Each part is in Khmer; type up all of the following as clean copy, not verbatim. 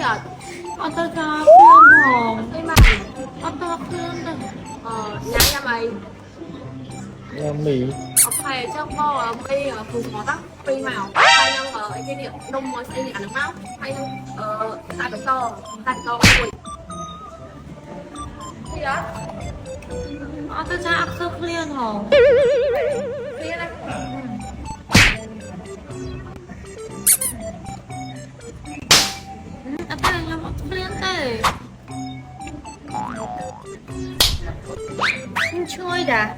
à? Ở tao cho phương hồn. Cái mà Ở tao phương đây. nhá nhà mày. Mì Ở phải trong bao mây phù mỏ tắc phi màu hay năng ở cái niệm đông mà xây niệm được máu hay năng tại cái to ui gì đó Ở tao cho ác sức liên hồn. đi đây Ở tao làm ác sức liên đây. Chui đã.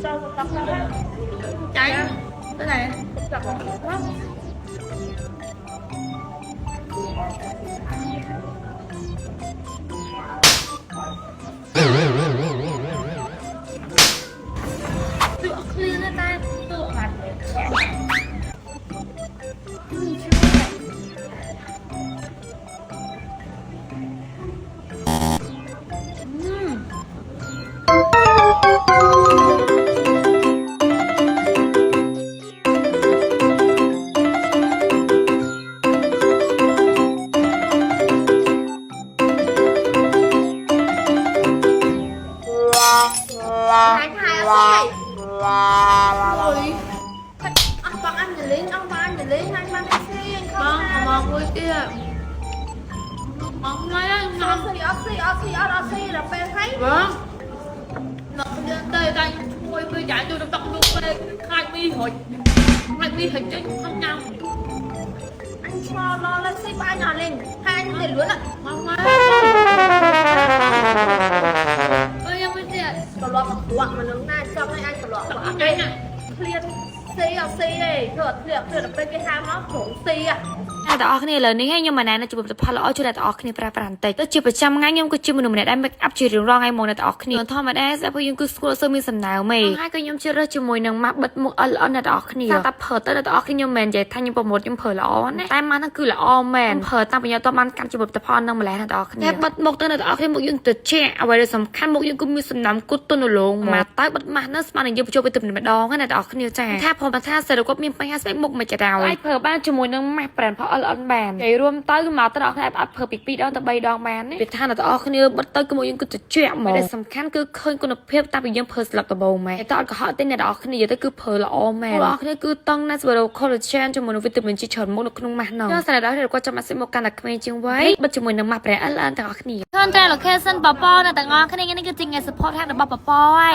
sao tao không biết Cháy. Cái này. gặp nó Tựa liên lên ta. Tựa mặt. hai hai ở đây rồi bạn ăn gì lính ông bạn ăn gì lính anh mang cái xe anh không Vâng, mà vui kia. Ông nói anh Ở ngon. xe là phê thấy Vâng. Nó liên tê tay vui với giải tôi tóc luôn về khai mi hồi. Khai mi hình chứ không nhầm. anh cho nó lên xe ba nhỏ lên hai anh tiền luôn ạ Không á. Ôi em mới tiền. còn lo bằng quặng mà nướng na trong này anh còn lo Ở bằng đây đây nè. clear xe ở xe này thừa là bên cái hai móc trốn xe à តែអស់គ្នាឥឡូវនេះហើយខ្ញុំមិនណែជួបផលល្អជួយតែអស់គ្នាប្រើប្រាស់បន្តិចទៅជាប្រចាំថ្ងៃខ្ញុំគឺជាមនុស្សម្នាក់ដែល make up ជារៀងរាល់ថ្ងៃមកអ្នកទាំងអស់គ្នាធម្មតាស្អាប់យើងគឺស្គាល់សើមានសំណើមេហើយក៏ខ្ញុំជឿរើសជាមួយនឹង map បិទមុខល្អអ្នកទាំងអស់គ្នាតែប្រើទៅអ្នកទាំងអស់គ្នាខ្ញុំមិននិយាយថាខ្ញុំប្រមូលខ្ញុំប្រើល្អណាតែមកហ្នឹងគឺល្អមែនប្រើតាមបញ្ញាតបានកាន់ជាផលិតផលនឹងម្លេះអ្នកទាំងអស់គ្នាតែបិទមុខទៅអ្នកទាំងអស់គ្នាមុខយើងទៅជាអ្វីដែលសំខាន់មុខយើងគឺមានសំណើមគត់ទន់លងមកតែបិទម៉ាស់ហ្នឹងស្មាននឹងយើងបញ្ចូលទៅម្ដងណាអ្នកទាំងអស់គ្នាចាថាព្រមថាសេរីគាត់មានបញ្ហាស្បែកមុខមិនចរោយប្រើបានជាមួយនឹង map brand ផលល្អបាននិយាយរួមទៅគឺមកទៅអ្នកគ្នាអត់ប្រើពី2ដងទៅ3ដងបានទេវាថាអ្នកទាំងអស់គ្នាបិទទៅគឺមុខយើងគឺត្រជាក់ហ្មងដែលសំខាន់គឺឃើញគុណភាពតាពីយើងប្រើស្លឹកដំបូងម៉ែតែអត់កុហកទេអ្នកទាំងអស់គ្នានិយាយទៅគឺប្រើល្អមែនអ្នកទាំងអស់គ្នាគឺតង់ Natural Collagen ជាមួយនឹងវីតាមីន G ច្រើនមុខនៅក្នុងម៉ាស់ហ្នឹងចាសារដល់គាត់ចាំអាសិមកកាន់តែក្មេងជាងវ័យបិទជាមួយនឹងម៉ាស់ brand LN ទាំងអស់គ្នាឃើញតែ location បបអ្នកទាំងអស់គ្នានេះគឺជា support ហាក់របស់បប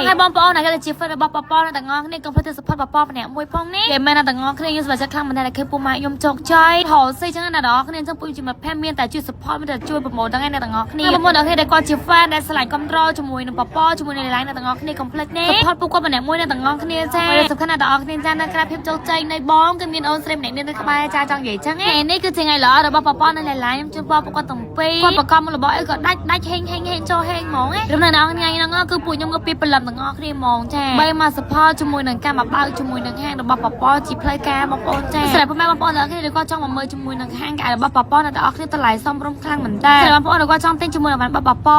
ហើយបងប្អូនដែលជា fan របស់បបអ្នកទាំងអស់គ្នាកុំភ្លេចទៅ support បបម្នាក់មួយផងនេះគេមែនអ្នកទាំងអស់គ្នាយើងសម្រាប់ចិត្តខ្លាំងមែនតែឃើញពុកម៉ាក់ខ្ញុំជោគជ័យហៅស៊ីចឹងអ្នកទាំងអស់គ្នាចឹងពុកជាមិត្តភក្តិមានតែជួយ support មានតែជួយប្រម៉ូទទាំងអ្នកទាំងអស់គ្នាប្រម៉ូទដល់គ្នាដែលគាត់ជា fan ដែលឆ្លាញ់ control ជាមួយនឹងបបជាមួយនឹង line អ្នកទាំងអស់គ្នា complete នេះ support ពួកគាត់ម្នាក់មួយអ្នកទាំងអស់គ្នាចាសំខាន់អ្នកទាំងអស់គ្នាចានៅក្រៅភាពជោគជ័យនៃបងគឺមានអូនស្រីម្នាក់នេះនៅក្បែរចាចង់និយាយចឹងនេះគឺជាថ្ងៃល្អរបស់បបនៅ line ខ្ញុំជូនបងពួកគាត់ទាំងពីរគាត់ប្រកបមុខរបរអីក៏ដាច់ហេងចូលហេងហ្មងរំលឹកអ្នកថ្ងៃហ្នឹងគឺពួកខ្ញុំក៏ពីព្រលឹមទាំងអស់គ្នាហ្មងចាបីមក support ជាមួយនឹងការមកបើកជាមួយនឹងហាងរបស់បបជាផ្លូវការបងប្អូនចាសម្រាប់បងប្អូនទាំងអស់គ្នាដែលគាត់ចង់មកមើលជាមួយនឹងហាងកែរបស់បបអ្នកទាំងអស់គ្នាតម្លៃសមរម្យខ្លាំងមែនតើសម្រាប់បងប្អូនដែលគាត់ចង់ទិញជាមួយនឹងបបប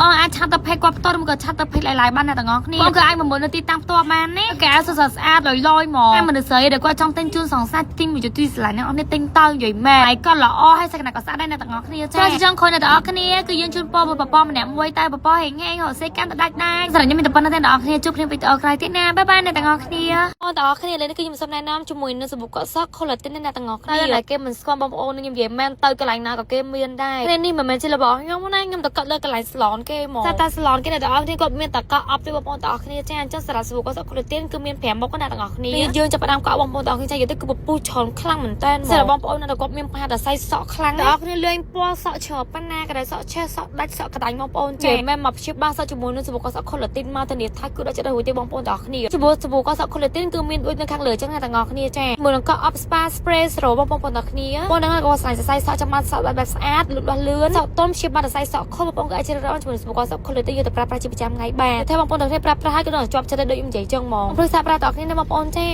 ងអាចឆាត់ទៅ page គាត់ផ្ទាល់ឬក៏ឆាត់ទៅ page ឡាយបានអ្នកទាំងអស់គ្នាបងក៏អាចមកមើលនៅទីតាំងផ្ទាល់បានណាកែស្អាតលយហ្មងតែមនុស្សស្រីដែលគាត់ចង់ទិញជូនសង្សារទិញមួយទីស្រឡាញ់អ្នកអស់គ្នាទិញតើនិយាយមែនហើយក៏ល្អហើយសក្តានុពលក៏ស្អាតដែរអ្នកទាំងអស់គ្នាចាចង់ឃើញអ្នកទាំងអស់គ្នាគឺយើងជូនពរបបម្នាក់មួយតែបបហេងរកសេកាន់តែដាច់ដែរសម្រាប់ខ្ញុំមានតែប៉ុណ្្នឹងទេអ្នកទាំងអស់គ្នាជួបគ្នាវីដេអូក្រោយទៀតណាបាយបាយអ្នកទាំងអស់គ្នាបងទាំងអស់គ្នាឥឡូវនេះគឺខ្ញុំសូមណែនាំជាមួយនឹងសាប៊ូកក់សក់ collagen អ្នកទាំងអស់គ្នាតែគេមិនស្គាល់បងប្អូនខ្ញុំនិយាយមែនទៅកន្លែងណាក៏គេមានដែរនេះមិនមែនជារបស់ខ្ញុំណាខ្ញុំទៅកត់លើកន្លែង salon គេហ្មងតែ salon គេអ្នកទាំងអស់គ្នាគាត់មានតែកក់អប់ទេបងប្អូនទាំងអស់គ្នាចាអញ្ចឹងសារ៉ាសាប៊ូកក់សក់ collagen គឺមាន5មុខណាទាំងអស់គ្នាយើងចាប់ផ្ដើមកក់បងប្អូនទាំងអស់គ្នាចានិយាយទៅគឺពពុះច្រើនខ្លាំងមែនតើសម្រាប់បងប្អូនដែលគាត់មានបញ្ហាតែសៃសក់ខ្លាំងទាំងអស់គ្នាលេងពណ៌សក់ជ្រប៉ុណ្ណាក៏ដែលសក់ឆេះសក់ដាច់សក់ក្តាញ់បងប្អូនចាមិនមកព្យាបាលសក់ជាមួយនឹងសាប៊ូកក់សក់ collagen មកទៅនេះថាគឺដល់ចិត្តរួចទេបងប្អូនទាំងអស់គ្នាសាប៊ូកក់សក់ collagen គឺមានដូចនៅខាងលើអញ្ចឹងទាំងអស់គ្នាចាមួយនឹងកក់ up spa spray ស្រោបងប្អូនទាំងអស់គ្នាបងនឹងក៏ស្អាតសៃសក់ចាំបានសក់បែបស្អាតលូតលាស់លឿនសក់ទុំព្យាបាលសៃសក់ខុសបងប្អូនក៏អាចជ្រើសរើសជាមួយសាប៊ូកក់សក់ collagen យកទៅប្រើប្រាស់ជាប្រចាំថ្ងៃបានតែបងប្អូនទាំងគ្នាប្រើប្រាស់ហើយក៏នឹងជាប់ចិត្តដូចខ្ញុំនិយាយចឹងហ្មងព្រោះសាប្រើទាំងអស់គ្នាណាបងប្អូនចា